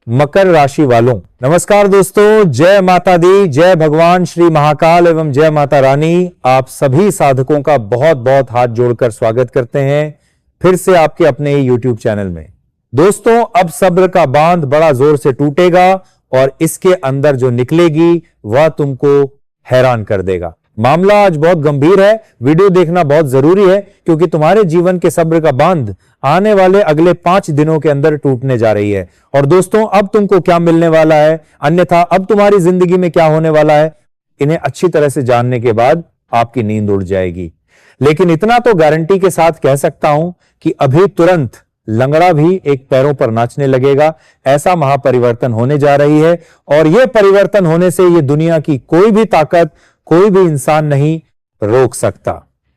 मकर राशि वालों, नमस्कार दोस्तों। जय माता दी, जय भगवान श्री महाकाल एवं जय माता रानी। आप सभी साधकों का बहुत बहुत हाथ जोड़कर स्वागत करते हैं फिर से आपके अपने YouTube चैनल में। दोस्तों, अब सब्र का बांध बड़ा जोर से टूटेगा और इसके अंदर जो निकलेगी वह तुमको हैरान कर देगा। मामला आज बहुत गंभीर है, वीडियो देखना बहुत जरूरी है क्योंकि तुम्हारे जीवन के सब्र का बांध आने वाले अगले 5 दिनों के अंदर टूटने जा रही है। और दोस्तों, अब तुमको क्या मिलने वाला है, अन्यथा अब तुम्हारी जिंदगी में क्या होने वाला है, इन्हें अच्छी तरह से जानने के बाद आपकी नींद उड़ जाएगी। लेकिन इतना तो गारंटी के साथ कह सकता हूं कि अभी तुरंत लंगड़ा भी एक पैरों पर नाचने लगेगा। ऐसा महापरिवर्तन होने जा रही है और यह परिवर्तन होने से यह दुनिया की कोई भी ताकत, कोई भी इंसान नहीं रोक सकता।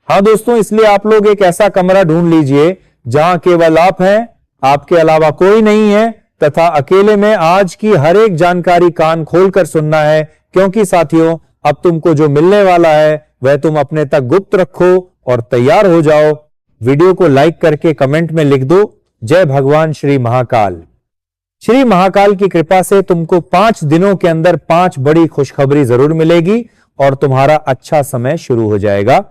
हां दोस्तों, इसलिए आप लोग एक ऐसा कमरा ढूंढ लीजिए जहां केवल आप हैं, आपके अलावा कोई नहीं है, तथा अकेले में आज की हर एक जानकारी कान खोलकर सुनना है। क्योंकि साथियों, अब तुमको जो मिलने वाला है वह तुम अपने तक गुप्त रखो और तैयार हो जाओ। वीडियो को लाइक करके कमेंट में लिख दो, जय भगवान श्री महाकाल। श्री महाकाल की कृपा से तुमको 5 दिनों के अंदर 5 बड़ी खुशखबरी जरूर मिलेगी और तुम्हारा अच्छा समय शुरू हो जाएगा।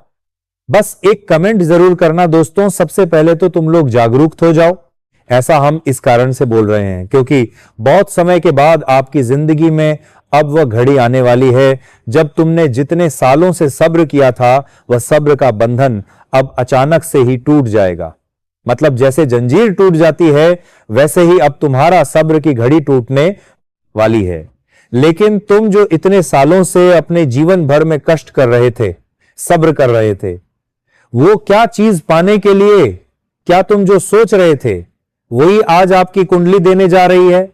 बस एक कमेंट जरूर करना दोस्तों। सबसे पहले तो तुम लोग जागरूक हो जाओ। ऐसा हम इस कारण से बोल रहे हैं क्योंकि बहुत समय के बाद आपकी जिंदगी में अब वह घड़ी आने वाली है जब तुमने जितने सालों से सब्र किया था वह सब्र का बंधन अब अचानक से ही टूट जाएगा। मतलब जैसे जंजीर टूट जाती है वैसे ही अब तुम्हारा सब्र की घड़ी टूटने वाली है। लेकिन तुम जो इतने सालों से अपने जीवन भर में कष्ट कर रहे थे, सब्र कर रहे थे, वो क्या चीज पाने के लिए क्या तुम जो सोच रहे थे वही आज आपकी कुंडली देने जा रही है,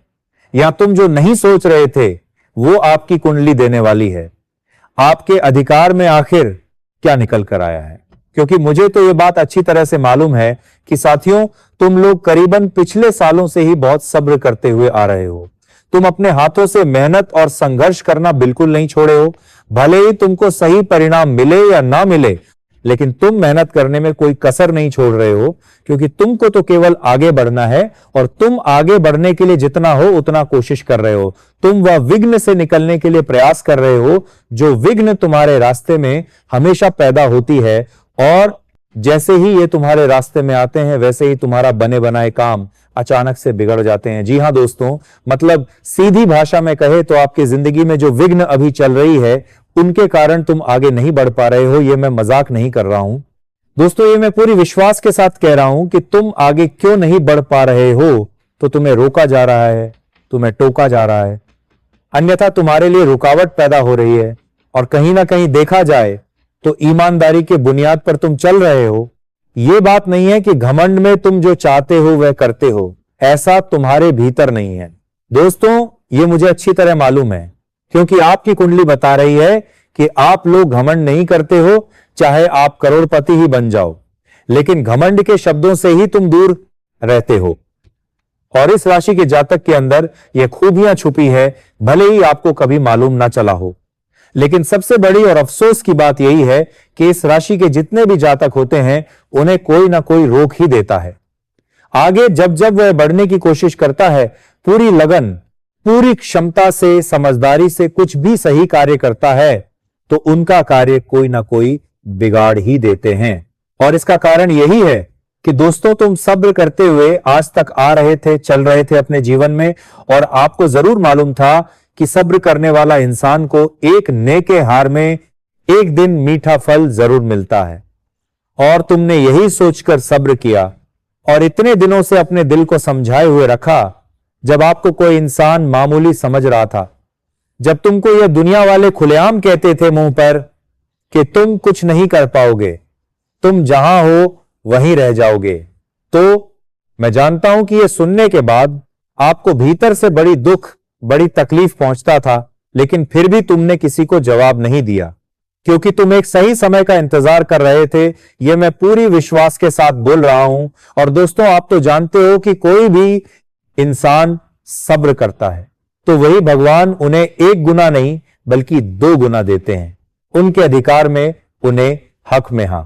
या तुम जो नहीं सोच रहे थे वो आपकी कुंडली देने वाली है। आपके अधिकार में आखिर क्या निकल कर आया है? क्योंकि मुझे तो यह बात अच्छी तरह से मालूम है कि साथियों, तुम लोग करीबन पिछले सालों से ही बहुत सब्र करते हुए आ रहे हो। तुम अपने हाथों से मेहनत और संघर्ष करना बिल्कुल नहीं छोड़े हो। भले ही तुमको सही परिणाम मिले या ना मिले, लेकिन तुम मेहनत करने में कोई कसर नहीं छोड़ रहे हो क्योंकि तुमको तो केवल आगे बढ़ना है और तुम आगे बढ़ने के लिए जितना हो उतना कोशिश कर रहे हो। तुम वह विघ्न से निकलने के लिए प्रयास कर रहे हो जो विघ्न तुम्हारे रास्ते में हमेशा पैदा होती है, और जैसे ही ये तुम्हारे रास्ते में आते हैं वैसे ही तुम्हारा बने बनाए काम अचानक से बिगड़ जाते हैं। जी हां दोस्तों, मतलब सीधी भाषा में कहे तो आपकी जिंदगी में जो विघ्न अभी चल रही है उनके कारण तुम आगे नहीं बढ़ पा रहे हो। यह मैं मजाक नहीं कर रहा हूं दोस्तों, ये मैं पूरी विश्वास के साथ कह रहा हूं कि तुम आगे क्यों नहीं बढ़ पा रहे हो तो तुम्हें रोका जा रहा है, तुम्हें टोका जा रहा है, अन्यथा तुम्हारे लिए रुकावट पैदा हो रही है। और कहीं ना कहीं देखा जाए तो ईमानदारी के बुनियाद पर तुम चल रहे हो। यह बात नहीं है कि घमंड में तुम जो चाहते हो वह करते हो, ऐसा तुम्हारे भीतर नहीं है दोस्तों। यह मुझे अच्छी तरह मालूम है क्योंकि आपकी कुंडली बता रही है कि आप लोग घमंड नहीं करते हो, चाहे आप करोड़पति ही बन जाओ, लेकिन घमंड के शब्दों से ही तुम दूर रहते हो। और इस राशि के जातक के अंदर यह खूबियां छुपी है, भले ही आपको कभी मालूम ना चला हो। लेकिन सबसे बड़ी और अफसोस की बात यही है कि इस राशि के जितने भी जातक होते हैं उन्हें कोई ना कोई रोक ही देता है। आगे जब जब वह बढ़ने की कोशिश करता है, पूरी लगन, पूरी क्षमता से, समझदारी से कुछ भी सही कार्य करता है तो उनका कार्य कोई ना कोई बिगाड़ ही देते हैं। और इसका कारण यही है कि दोस्तों, तुम सब्र करते हुए आज तक आ रहे थे, चल रहे थे अपने जीवन में, और आपको जरूर मालूम था कि सब्र करने वाला इंसान को एक नेके हार में एक दिन मीठा फल जरूर मिलता है। और तुमने यही सोचकर सब्र किया और इतने दिनों से अपने दिल को समझाए हुए रखा जब आपको कोई इंसान मामूली समझ रहा था, जब तुमको यह दुनिया वाले खुलेआम कहते थे मुंह पर कि तुम कुछ नहीं कर पाओगे, तुम जहां हो वहीं रह जाओगे, तो मैं जानता हूं कि यह सुनने के बाद आपको भीतर से बड़ी दुख, बड़ी तकलीफ पहुंचता था, लेकिन फिर भी तुमने किसी को जवाब नहीं दिया क्योंकि तुम एक सही समय का इंतजार कर रहे थे। यह मैं पूरी विश्वास के साथ बोल रहा हूं। और दोस्तों, आप तो जानते हो कि कोई भी इंसान सब्र करता है तो वही भगवान उन्हें 1 गुना नहीं बल्कि 2 गुना देते हैं, उनके अधिकार में, उन्हें हक में। हां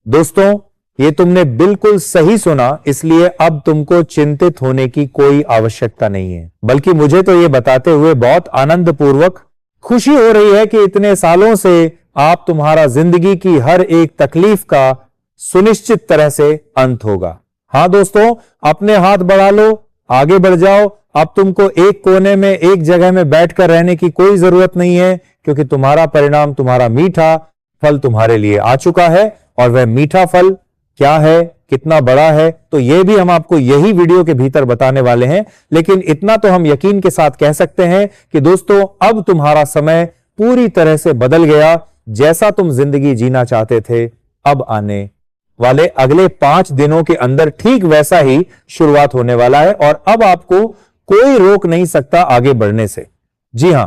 दोस्तों, ये तुमने बिल्कुल सही सुना, इसलिए अब तुमको चिंतित होने की कोई आवश्यकता नहीं है। बल्कि मुझे तो ये बताते हुए बहुत आनंद पूर्वक खुशी हो रही है कि इतने सालों से आप तुम्हारा जिंदगी की हर एक तकलीफ का सुनिश्चित तरह से अंत होगा। हां दोस्तों, अपने हाथ बढ़ा लो, आगे बढ़ जाओ। अब तुमको एक कोने में, एक जगह में बैठकर रहने की कोई जरूरत नहीं है, क्योंकि तुम्हारा परिणाम, तुम्हारा मीठा फल तुम्हारे लिए आ चुका है। और वह मीठा फल क्या है, कितना बड़ा है, तो यह भी हम आपको यही वीडियो के भीतर बताने वाले हैं। लेकिन इतना तो हम यकीन के साथ कह सकते हैं कि दोस्तों, अब तुम्हारा समय पूरी तरह से बदल गया। जैसा तुम जिंदगी जीना चाहते थे, अब आने वाले अगले 5 दिनों के अंदर ठीक वैसा ही शुरुआत होने वाला है। और अब आपको कोई रोक नहीं सकता आगे बढ़ने से। जी हां,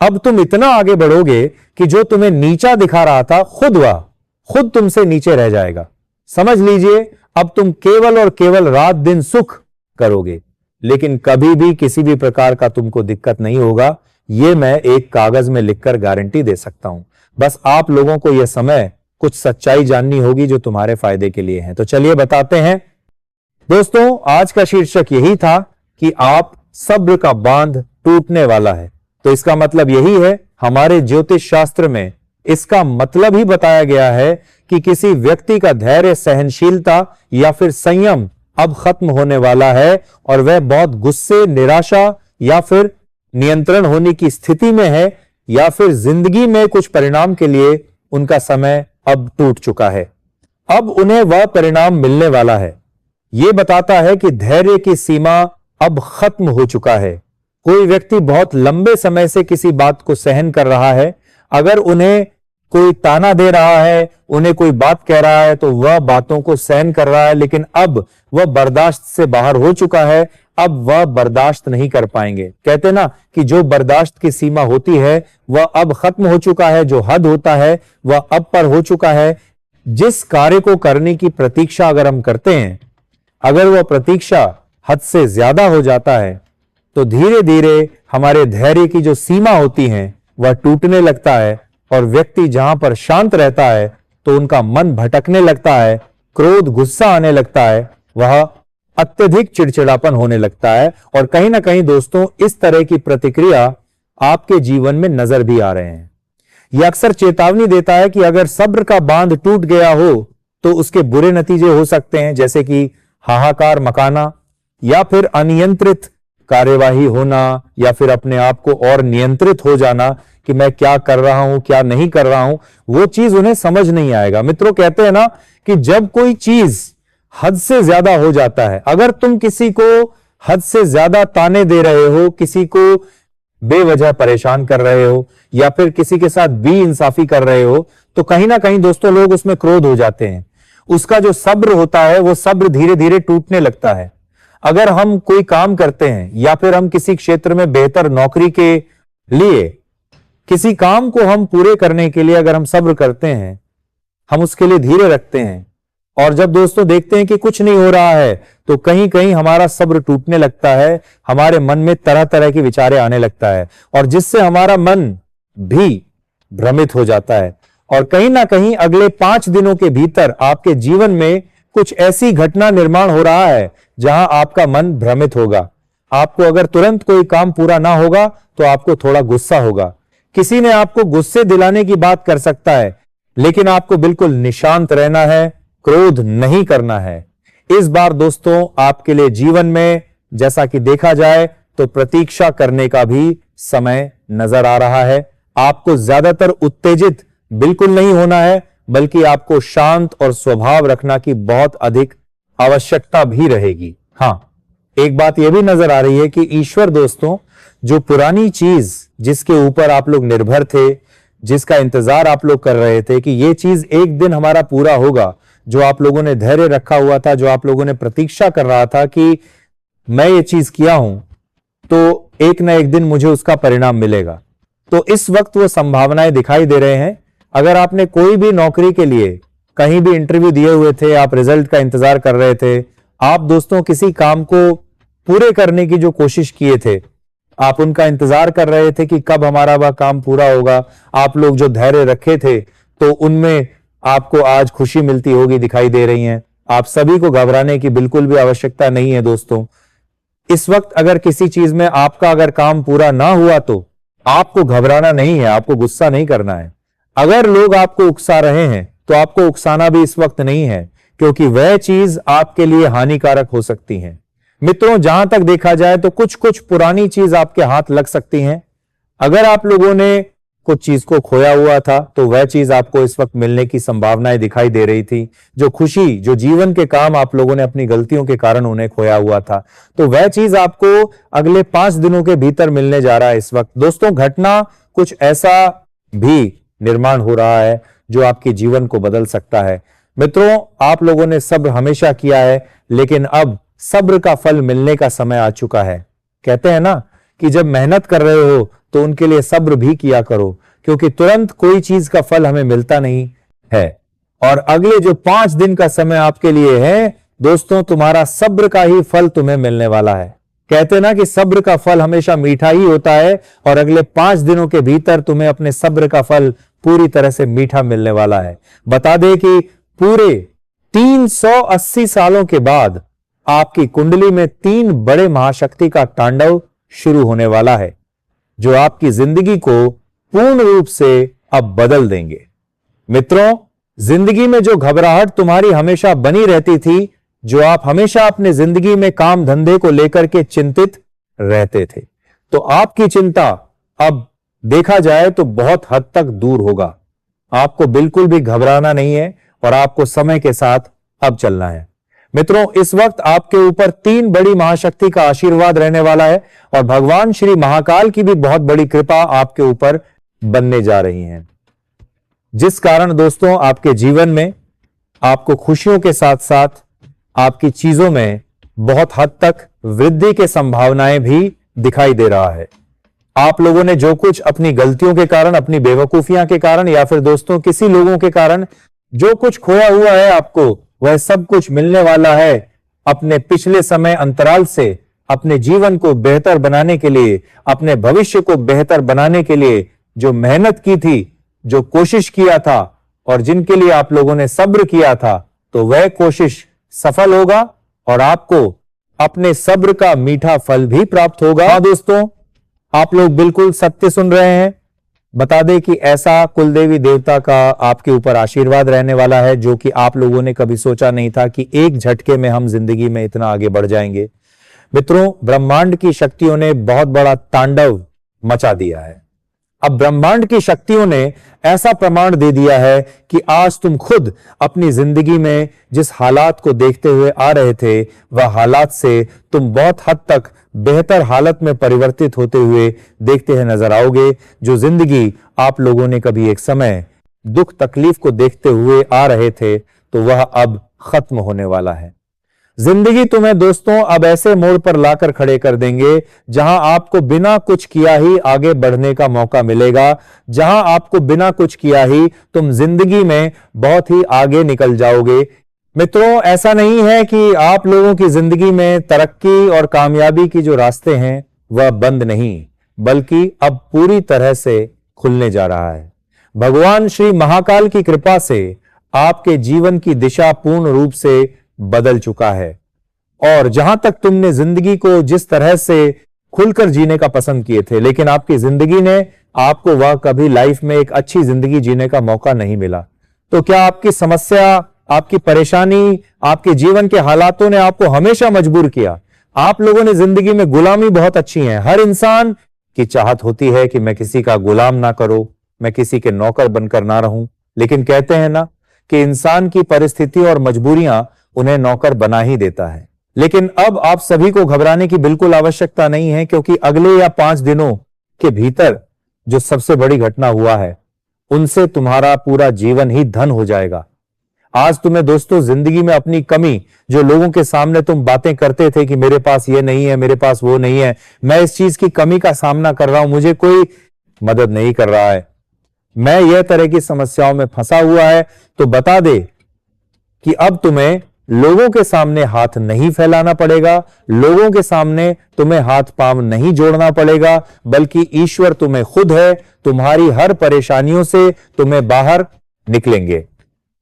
अब तुम इतना आगे बढ़ोगे कि जो तुम्हें नीचा दिखा रहा था, खुद तुमसे नीचे रह जाएगा। समझ लीजिए, अब तुम केवल और केवल रात दिन सुख करोगे, लेकिन कभी भी किसी भी प्रकार का तुमको दिक्कत नहीं होगा। यह मैं एक कागज में लिखकर गारंटी दे सकता हूं। बस आप लोगों को यह समय कुछ सच्चाई जाननी होगी जो तुम्हारे फायदे के लिए है। तो चलिए बताते हैं दोस्तों, आज का शीर्षक यही था कि आप सब्र का बांध टूटने वाला है। तो इसका मतलब यही है, हमारे ज्योतिष शास्त्र में इसका मतलब ही बताया गया है कि किसी व्यक्ति का धैर्य, सहनशीलता या फिर संयम अब खत्म होने वाला है और वह बहुत गुस्से, निराशा या फिर नियंत्रण होने की स्थिति में है, या फिर जिंदगी में कुछ परिणाम के लिए उनका समय अब टूट चुका है। अब उन्हें वह परिणाम मिलने वाला है। यह बताता है कि धैर्य की सीमा अब खत्म हो चुका है। कोई व्यक्ति बहुत लंबे समय से किसी बात को सहन कर रहा है। अगर उन्हें कोई ताना दे रहा है, उन्हें कोई बात कह रहा है, तो वह बातों को सहन कर रहा है, लेकिन अब वह बर्दाश्त से बाहर हो चुका है। अब वह बर्दाश्त नहीं कर पाएंगे। कहते ना कि जो बर्दाश्त की सीमा होती है वह अब खत्म हो चुका है, जो हद होता है वह अब पर हो चुका है। जिस कार्य को करने की प्रतीक्षा अगर हम करते हैं, अगर वह प्रतीक्षा हद से ज्यादा हो जाता है, तो धीरे धीरे हमारे धैर्य की जो सीमा होती है वह टूटने लगता है। और व्यक्ति जहां पर शांत रहता है तो उनका मन भटकने लगता है, क्रोध, गुस्सा आने लगता है, वह अत्यधिक चिड़चिड़ापन होने लगता है। और कहीं ना कहीं दोस्तों, इस तरह की प्रतिक्रिया आपके जीवन में नजर भी आ रहे हैं। यह अक्सर चेतावनी देता है कि अगर सब्र का बांध टूट गया हो तो उसके बुरे नतीजे हो सकते हैं, जैसे कि हाहाकार मकाना, या फिर अनियंत्रित कार्यवाही होना, या फिर अपने आप को और नियंत्रित हो जाना कि मैं क्या कर रहा हूं, क्या नहीं कर रहा हूं, वो चीज उन्हें समझ नहीं आएगा। मित्रों, कहते हैं ना कि जब कोई चीज हद से ज्यादा हो जाता है, अगर तुम किसी को हद से ज्यादा ताने दे रहे हो, किसी को बेवजह परेशान कर रहे हो, या फिर किसी के साथ बेइंसाफी कर रहे हो, तो कहीं ना कहीं दोस्तों लोग उसमें क्रोध हो जाते हैं। उसका जो सब्र होता है वो सब्र धीरे धीरे टूटने लगता है। अगर हम कोई काम करते हैं या फिर हम किसी क्षेत्र में बेहतर नौकरी के लिए, किसी काम को हम पूरे करने के लिए अगर हम सब्र करते हैं, हम उसके लिए धीरे रखते हैं, और जब दोस्तों देखते हैं कि कुछ नहीं हो रहा है, तो कहीं कहीं हमारा सब्र टूटने लगता है। हमारे मन में तरह तरह की विचारें आने लगता है, और जिससे हमारा मन भी भ्रमित हो जाता है। और कहीं ना कहीं अगले 5 दिनों के भीतर आपके जीवन में कुछ ऐसी घटना निर्माण हो रहा है जहां आपका मन भ्रमित होगा। आपको अगर तुरंत कोई काम पूरा ना होगा तो आपको थोड़ा गुस्सा होगा। किसी ने आपको गुस्से दिलाने की बात कर सकता है, लेकिन आपको बिल्कुल निशांत रहना है, क्रोध नहीं करना है। इस बार दोस्तों आपके लिए जीवन में, जैसा कि देखा जाए तो प्रतीक्षा करने का भी समय नजर आ रहा है। आपको ज्यादातर उत्तेजित बिल्कुल नहीं होना है, बल्कि आपको शांत और स्वभाव रखना की बहुत अधिक आवश्यकता भी रहेगी। हां, एक बात यह भी नजर आ रही है कि ईश्वर दोस्तों, जो पुरानी चीज जिसके ऊपर आप लोग निर्भर थे, जिसका इंतजार आप लोग कर रहे थे कि यह चीज एक दिन हमारा पूरा होगा, जो आप लोगों ने धैर्य रखा हुआ था, जो आप लोगों ने प्रतीक्षा कर रहा था कि मैं ये चीज किया हूं तो एक ना एक दिन मुझे उसका परिणाम मिलेगा, तो इस वक्त वो संभावनाएं दिखाई दे रहे हैं। अगर आपने कोई भी नौकरी के लिए कहीं भी इंटरव्यू दिए हुए थे, आप रिजल्ट का इंतजार कर रहे थे, आप दोस्तों किसी काम को पूरे करने की जो कोशिश किए थे, आप उनका इंतजार कर रहे थे कि कब हमारा वह काम पूरा होगा, आप लोग जो धैर्य रखे थे तो उनमें आपको आज खुशी मिलती होगी दिखाई दे रही है। आप सभी को घबराने की बिल्कुल भी आवश्यकता नहीं है दोस्तों। इस वक्त अगर किसी चीज में आपका अगर काम पूरा ना हुआ तो आपको घबराना नहीं है, आपको गुस्सा नहीं करना है। अगर लोग आपको उकसा रहे हैं तो आपको उकसाना भी इस वक्त नहीं है, क्योंकि वह चीज आपके लिए हानिकारक हो सकती है। मित्रों, जहां तक देखा जाए तो कुछ कुछ पुरानी चीज आपके हाथ लग सकती हैं। अगर आप लोगों ने कुछ चीज को खोया हुआ था तो वह चीज आपको इस वक्त मिलने की संभावनाएं दिखाई दे रही थी। जो खुशी, जो जीवन के काम आप लोगों ने अपनी गलतियों के कारण उन्हें खोया हुआ था, तो वह चीज आपको अगले 5 दिनों के भीतर मिलने जा रहा है। इस वक्त दोस्तों घटना कुछ ऐसा भी निर्माण हो रहा है जो आपके जीवन को बदल सकता है। मित्रों, आप लोगों ने सब्र हमेशा किया है, लेकिन अब सब्र का फल मिलने का समय आ चुका है। कहते हैं ना कि जब मेहनत कर रहे हो तो उनके लिए सब्र भी किया करो, क्योंकि तुरंत कोई चीज का फल हमें मिलता नहीं है। और अगले जो 5 दिन का समय आपके लिए है दोस्तों, तुम्हारा सब्र का ही फल तुम्हें मिलने वाला है। कहते हैं ना कि सब्र का फल हमेशा मीठा ही होता है, और अगले 5 दिनों के भीतर तुम्हें अपने सब्र का फल पूरी तरह से मीठा मिलने वाला है। बता दें कि पूरे 380 सालों के बाद आपकी कुंडली में 3 बड़े महाशक्ति का तांडव शुरू होने वाला है, जो आपकी जिंदगी को पूर्ण रूप से अब बदल देंगे। मित्रों, जिंदगी में जो घबराहट तुम्हारी हमेशा बनी रहती थी, जो आप हमेशा अपने जिंदगी में काम धंधे को लेकर के चिंतित रहते थे, तो आपकी चिंता अब देखा जाए तो बहुत हद तक दूर होगा। आपको बिल्कुल भी घबराना नहीं है और आपको समय के साथ अब चलना है। मित्रों, इस वक्त आपके ऊपर 3 बड़ी महाशक्ति का आशीर्वाद रहने वाला है, और भगवान श्री महाकाल की भी बहुत बड़ी कृपा आपके ऊपर बनने जा रही है, जिस कारण दोस्तों आपके जीवन में आपको खुशियों के साथ साथ आपकी चीजों में बहुत हद तक वृद्धि के संभावनाएं भी दिखाई दे रहा है। आप लोगों ने जो कुछ अपनी गलतियों के कारण, अपनी बेवकूफियां के कारण, या फिर दोस्तों किसी लोगों के कारण जो कुछ खोया हुआ है आपको, वह सब कुछ मिलने वाला है। अपने पिछले समय अंतराल से अपने जीवन को बेहतर बनाने के लिए, अपने भविष्य को बेहतर बनाने के लिए जो मेहनत की थी, जो कोशिश किया था, और जिनके लिए आप लोगों ने सब्र किया था, तो वह कोशिश सफल होगा और आपको अपने सब्र का मीठा फल भी प्राप्त होगा। हाँ दोस्तों, आप लोग बिल्कुल सत्य सुन रहे हैं। बता दें कि ऐसा कुलदेवी देवता का आपके ऊपर आशीर्वाद रहने वाला है, जो कि आप लोगों ने कभी सोचा नहीं था कि एक झटके में हम जिंदगी में इतना आगे बढ़ जाएंगे। मित्रों, ब्रह्मांड की शक्तियों ने बहुत बड़ा तांडव मचा दिया है। अब ब्रह्मांड की शक्तियों ने ऐसा प्रमाण दे दिया है कि आज तुम खुद अपनी जिंदगी में जिस हालात को देखते हुए आ रहे थे, वह हालात से तुम बहुत हद तक बेहतर हालत में परिवर्तित होते हुए देखते हैं नजर आओगे। जो जिंदगी आप लोगों ने कभी एक समय दुख तकलीफ को देखते हुए आ रहे थे, तो वह अब खत्म होने वाला है। जिंदगी तुम्हें दोस्तों अब ऐसे मोड़ पर लाकर खड़े कर देंगे जहां आपको बिना कुछ किया ही आगे बढ़ने का मौका मिलेगा, जहां आपको बिना कुछ किया ही तुम जिंदगी में बहुत ही आगे निकल जाओगे। मित्रों, ऐसा नहीं है कि आप लोगों की जिंदगी में तरक्की और कामयाबी की जो रास्ते हैं वह बंद नहीं, बल्कि अब पूरी तरह से खुलने जा रहा है। भगवान श्री महाकाल की कृपा से आपके जीवन की दिशा पूर्ण रूप से बदल चुका है, और जहां तक तुमने जिंदगी को जिस तरह से खुलकर जीने का पसंद किए थे, लेकिन आपकी जिंदगी ने आपको वह कभी लाइफ में एक अच्छी जिंदगी जीने का मौका नहीं मिला। तो क्या आपकी समस्या, आपकी परेशानी, आपके जीवन के हालातों ने आपको हमेशा मजबूर किया? आप लोगों ने जिंदगी में गुलामी बहुत अच्छी है। हर इंसान की चाहत होती है कि मैं किसी का गुलाम ना करूं, मैं किसी के नौकर बनकर ना रहूं, लेकिन कहते हैं ना कि इंसान की परिस्थिति और मजबूरियां उन्हें नौकर बना ही देता है। लेकिन अब आप सभी को घबराने की बिल्कुल आवश्यकता नहीं है, क्योंकि अगले या 5 दिनों के भीतर जो सबसे बड़ी घटना हुआ है, उनसे तुम्हारा पूरा जीवन ही धन हो जाएगा। आज तुम्हें दोस्तों जिंदगी में अपनी कमी, जो लोगों के सामने तुम बातें करते थे कि मेरे पास ये नहीं है, मेरे पास वो नहीं है, मैं इस चीज की कमी का सामना कर रहा हूं, मुझे कोई मदद नहीं कर रहा है, मैं यह तरह की समस्याओं में फंसा हुआ है, तो बता दे कि अब तुम्हें लोगों के सामने हाथ नहीं फैलाना पड़ेगा, लोगों के सामने तुम्हें हाथ पांव नहीं जोड़ना पड़ेगा, बल्कि ईश्वर तुम्हें खुद है, तुम्हारी हर परेशानियों से तुम्हें बाहर निकलेंगे।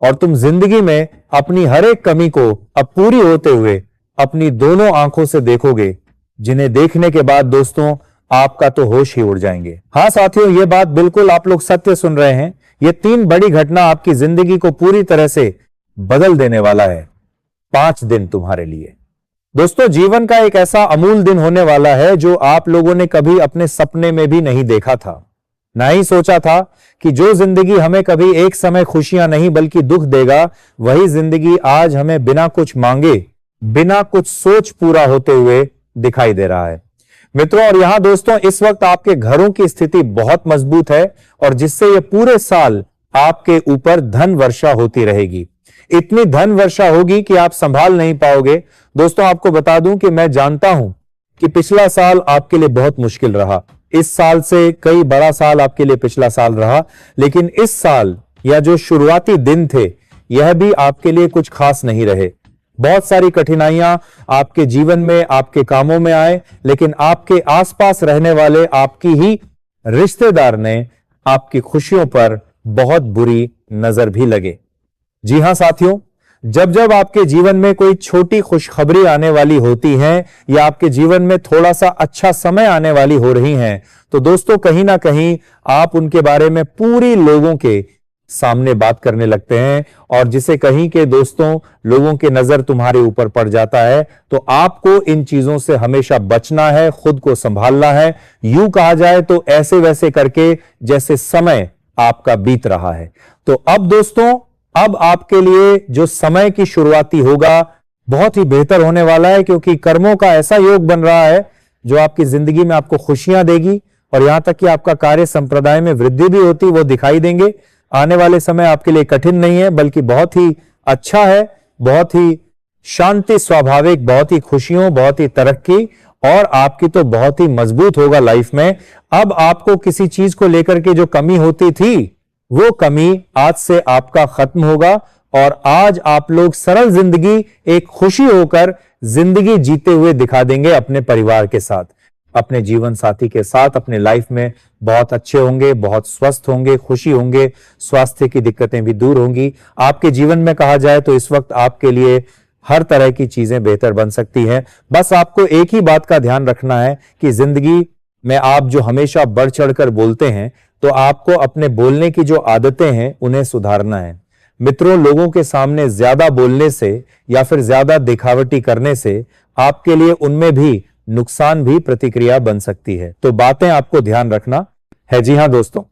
और तुम जिंदगी में अपनी हर एक कमी को अब पूरी होते हुए अपनी दोनों आंखों से देखोगे, जिन्हें देखने के बाद दोस्तों आपका तो होश ही उड़ जाएंगे। हाँ साथियों, ये बात बिल्कुल आप लोग सत्य सुन रहे हैं। ये 3 बड़ी घटना आपकी जिंदगी को पूरी तरह से बदल देने वाला है। 5 दिन तुम्हारे लिए दोस्तों, जीवन का एक ऐसा अमूल दिन होने वाला है जो आप लोगों ने कभी अपने सपने में भी नहीं देखा था, ना ही सोचा था कि जो जिंदगी हमें कभी एक समय खुशियां नहीं बल्कि दुख देगा, वही जिंदगी आज हमें बिना कुछ मांगे, बिना कुछ सोच पूरा होते हुए दिखाई दे रहा है मित्रों। और यहां दोस्तों इस वक्त आपके घरों की स्थिति बहुत मजबूत है और जिससे ये पूरे साल आपके ऊपर धन वर्षा होती रहेगी। इतनी धन वर्षा होगी कि आप संभाल नहीं पाओगे। दोस्तों आपको बता दूं कि मैं जानता हूं कि पिछला साल आपके लिए बहुत मुश्किल रहा। इस साल से कई बड़ा साल आपके लिए पिछला साल रहा, लेकिन इस साल या जो शुरुआती दिन थे यह भी आपके लिए कुछ खास नहीं रहे। बहुत सारी कठिनाइयां आपके जीवन में, आपके कामों में आए, लेकिन आपके आसपास रहने वाले आपकी ही रिश्तेदार ने आपकी खुशियों पर बहुत बुरी नजर भी लगे। जी हां साथियों, जब जब आपके जीवन में कोई छोटी खुशखबरी आने वाली होती है या आपके जीवन में थोड़ा सा अच्छा समय आने वाली हो रही हैं, तो दोस्तों कहीं ना कहीं आप उनके बारे में पूरी लोगों के सामने बात करने लगते हैं और जिसे कहीं के दोस्तों लोगों के नजर तुम्हारे ऊपर पड़ जाता है। तो आपको इन चीजों से हमेशा बचना है, खुद को संभालना है। यूं कहा जाए तो ऐसे वैसे करके जैसे समय आपका बीत रहा है। तो अब दोस्तों, अब आपके लिए जो समय की शुरुआती होगा बहुत ही बेहतर होने वाला है, क्योंकि कर्मों का ऐसा योग बन रहा है जो आपकी जिंदगी में आपको खुशियां देगी और यहां तक कि आपका कार्य संप्रदाय में वृद्धि भी होती वो दिखाई देंगे। आने वाले समय आपके लिए कठिन नहीं है बल्कि बहुत ही अच्छा है, बहुत ही शांति स्वाभाविक, बहुत ही खुशियों, बहुत ही तरक्की और आपकी तो बहुत ही मजबूत होगा लाइफ में। अब आपको किसी चीज को लेकर के जो कमी होती थी वो कमी आज से आपका खत्म होगा और आज आप लोग सरल जिंदगी, एक खुशी होकर जिंदगी जीते हुए दिखा देंगे अपने परिवार के साथ, अपने जीवन साथी के साथ। अपने लाइफ में बहुत अच्छे होंगे, बहुत स्वस्थ होंगे, खुशी होंगे, स्वास्थ्य की दिक्कतें भी दूर होंगी। आपके जीवन में कहा जाए तो इस वक्त आपके लिए हर तरह की चीजें बेहतर बन सकती हैं। बस आपको एक ही बात का ध्यान रखना है कि जिंदगी में आप जो हमेशा बढ़ चढ़कर बोलते हैं, तो आपको अपने बोलने की जो आदतें हैं उन्हें सुधारना है मित्रों। लोगों के सामने ज्यादा बोलने से या फिर ज्यादा दिखावटी करने से आपके लिए उनमें भी नुकसान भी प्रतिक्रिया बन सकती है। तो बातें आपको ध्यान रखना है। जी हां दोस्तों,